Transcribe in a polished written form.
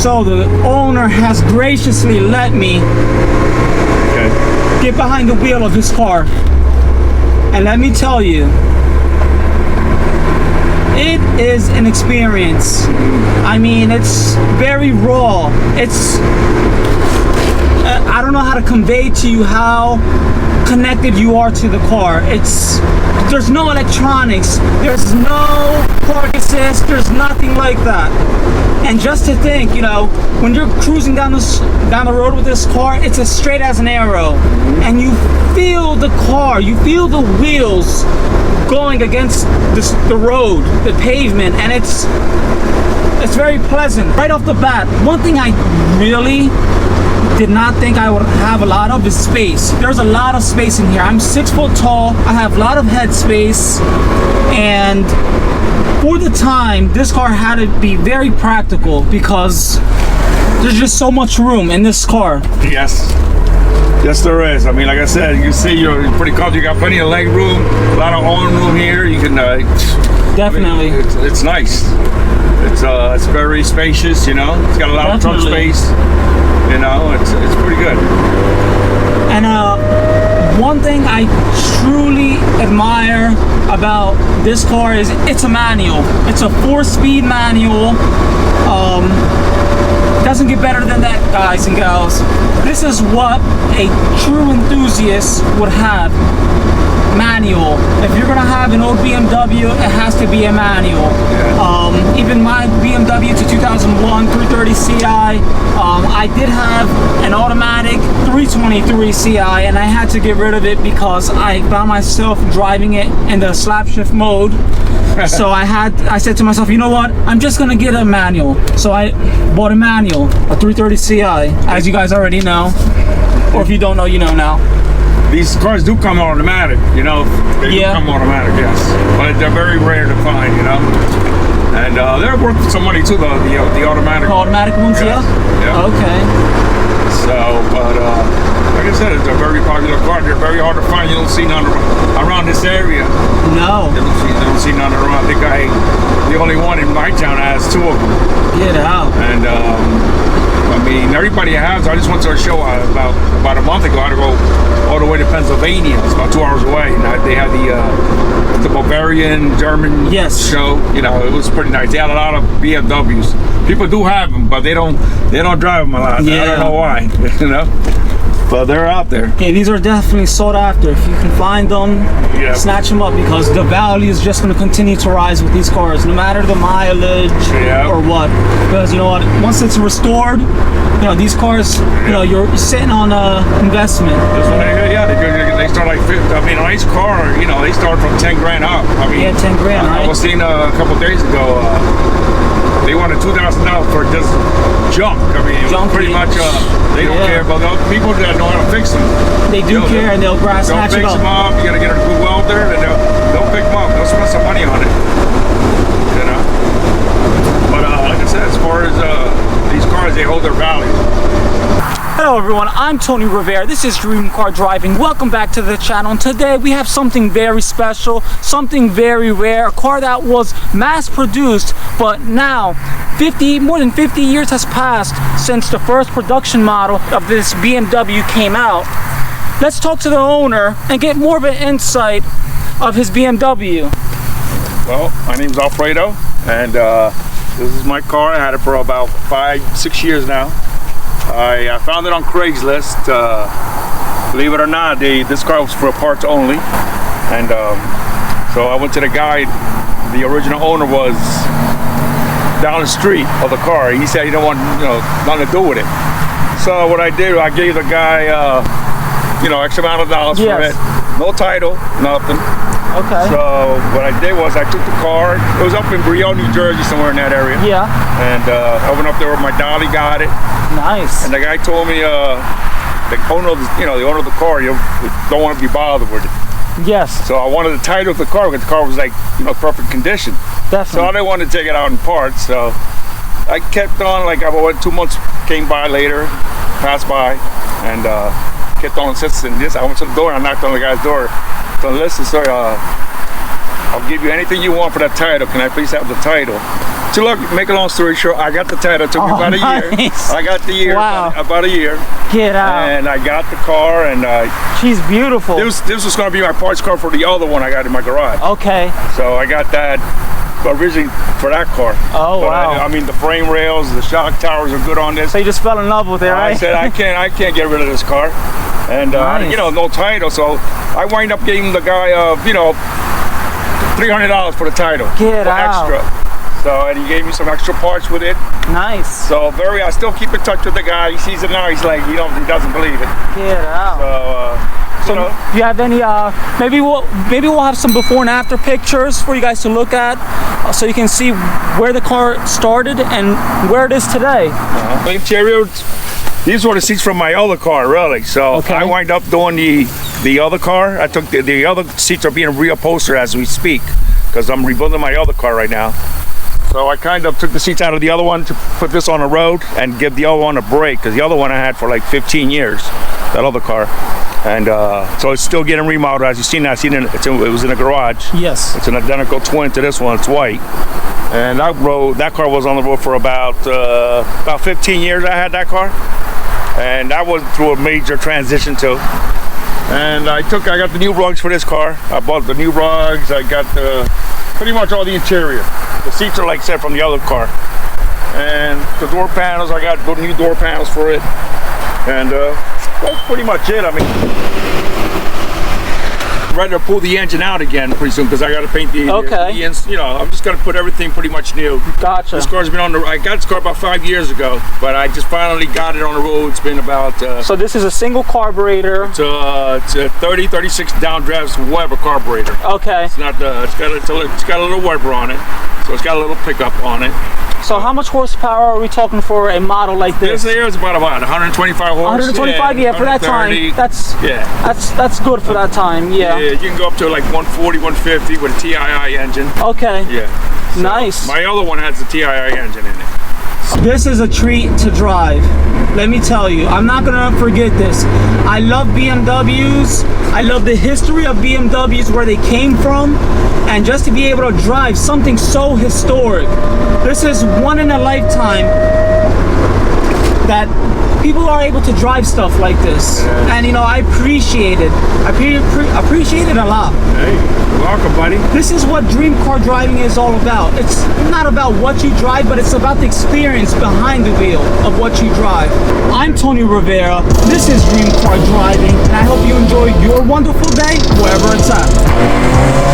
So the owner has graciously let me get behind the wheel of this car. And let me tell you, it is an experience. I mean, it's very raw. It's, I don't know how to convey to you how connected you are to the car. There's no electronics, there's no park assist, there's nothing like that. And just to think, you know, when you're cruising down the road with this car, it's as straight as an arrow, and you feel the car, you feel the wheels going against the road, the pavement, and it's very pleasant. Right off the bat, one thing I really did not think I would have a lot of is space. There's a lot of space in here. I'm 6 foot tall, I have a lot of head space, and for the time, this car had to be very practical because there's just so much room in this car. Yes, there is. I mean, like I said, you can see you're pretty comfortable. You got plenty of leg room, a lot of arm room here. You can definitely. I mean, it's nice. It's very spacious. You know, it's got a lot of trunk space. You know, it's pretty good. And one thing I truly admire about this car is it's a manual. It's a 4-speed manual. Doesn't get better than that, guys and gals. This is what a true enthusiast would have. Manual. If you're gonna have an old BMW, it has to be a manual. Even my BMW to 2001 330 Ci, I did have an automatic 323 Ci, and I had to get rid of it because I found myself driving it in the slap shift mode. So I said to myself, you know what, I'm just gonna get a manual. So I bought a manual, a 330 Ci, as you guys already know, or if you don't know, you know now. These cars do come automatic, you know. They do come automatic, yes, but they're very rare to find, you know. And they're worth some money too, though. The automatic. Automatic ones, yeah. Okay. So, but like I said, it's a very popular car. They're very hard to find. You don't see none around this area. No. You don't see none around. I think the only one in my town has 2 of them. Get out. And I mean, everybody has. I just went to a show about a month ago. I had to go all the way to Pennsylvania. It's about 2 hours away. And they had the Bavarian German show. You know, it was pretty nice. They had a lot of BMWs. People do have them, but they don't drive them a lot. I don't know why. You know. But they're out there. Yeah, these are definitely sought after. If you can find them, snatch them up, because the value is just going to continue to rise with these cars, no matter the mileage or what. Because you know what, once it's restored, you know, these cars, you know, you're sitting on a investment. They start like 50. I mean, a nice car, you know, they start from 10 grand up. I mean, 10 grand, right? I was seeing a couple days ago. They wanted $2,000 for just junk. I mean, pretty much they don't care about those people that know how to fix them. They do care, and they'll snatch it up. They'll fix them up. You gotta get a good welder, and they'll pick them up. They'll spend some money on it. You know. But like I said, as far as these cars, they hold their value. Hello everyone, I'm Tony Rivera. This is Dream Car Driving. Welcome back to the channel. And today we have something very special, something very rare, a car that was mass produced, but now more than 50 years has passed since the first production model of this BMW came out. Let's talk to the owner and get more of an insight of his BMW. Well, my name's Alfredo, and this is my car. I had it for about 5-6 years now. I found it on Craigslist. Believe it or not, this car was for parts only, and so I went to the guy. The original owner was down the street of the car. He said he didn't want, you know, nothing to do with it. So what I did, I gave the guy, you know, X amount of dollars for it. No title, nothing. Okay. So what I did was I took the car. It was up in Brielle, New Jersey, somewhere in that area. Yeah. And I went up there with my dolly, got it. Nice. And the guy told me, the owner of the car, you don't want to be bothered with it. Yes. So I wanted the title of the car because the car was like, you know, perfect condition. Definitely. So I didn't want to take it out in parts. So I kept on, like, 2 months came by later, passed by, and kept on insisting this. I went to the door and I knocked on the guy's door. So listen, sir, I'll give you anything you want for that title. Can I please have the title? So look, make a long story short, I got the title. It took me about a year. Nice. I got the year, Wow. about a year. Get out. And I got the car, and She's beautiful. this was going to be my parts car for the other one I got in my garage. Okay. So I got that originally for that car. Oh, But wow. I mean, the frame rails, the shock towers are good on this. So you just fell in love with it, right? I said I can't get rid of this car, and Nice. you know, no title. So I wind up getting the guy, you know, $300 for the title. Get for out. extra. So, and he gave me some extra parts with it. Nice. So I still keep in touch with the guy. He sees it now. He's like, he doesn't believe it. Get out. So, you know, Do you have any? Maybe we'll have some before and after pictures for you guys to look at, so you can see where the car started and where it is today. the interior. These were the seats from my other car, really. So Okay. I wind up doing the other car. I took the other seats are being reupholstered as we speak, because I'm rebuilding my other car right now. So I kind of took the seats out of the other one to put this on the road and give the other one a break, because the other one I had for like 15 years, that other car. And so it's still getting remodeled. As you've seen, it was in a garage. Yes. It's an identical twin to this one. It's white. And that car was on the road for about 15 years. I had that car, and that was through a major transition too. And I got the new rugs for this car. I bought the new rugs. I got pretty much all the interior. The seats are like I said from the other car. And the door panels, I got the new door panels for it. And that's pretty much it. I mean, I'm ready to pull the engine out again pretty soon, because I got to paint the Okay. you know, I'm just gonna put everything pretty much new. Gotcha. This car's been I got this car about 5 years ago, but I just finally got it on the road. It's been about So this is a single carburetor. it's a 30, 36 downdrafts Weber carburetor. Okay. It's not it's got a little Weber on it, so it's got a little pickup on it. So how much horsepower are we talking for a model like This this? here is about 125 horse. 125. Yeah, for that time. 130. That's good for that time. Yeah. Yeah, you can go up to like 140, 150 with a TII engine. Okay. Yeah. So Nice. My other one has the TII engine in it. This is a treat to drive. Let me tell you, I'm not gonna forget this. I love BMWs. I love the history of BMWs, where they came from, and just to be able to drive something so historic. This is one in a lifetime that people are able to drive stuff like this. And you know, I appreciate it. I appreciate it a lot. Hey, you're welcome, buddy. This is what dream car driving is all about. It's not about what you drive, but it's about the experience behind the wheel of what you drive. I'm Tony Rivera. This is Dream Car Driving, and I hope you enjoy your wonderful day wherever it's at.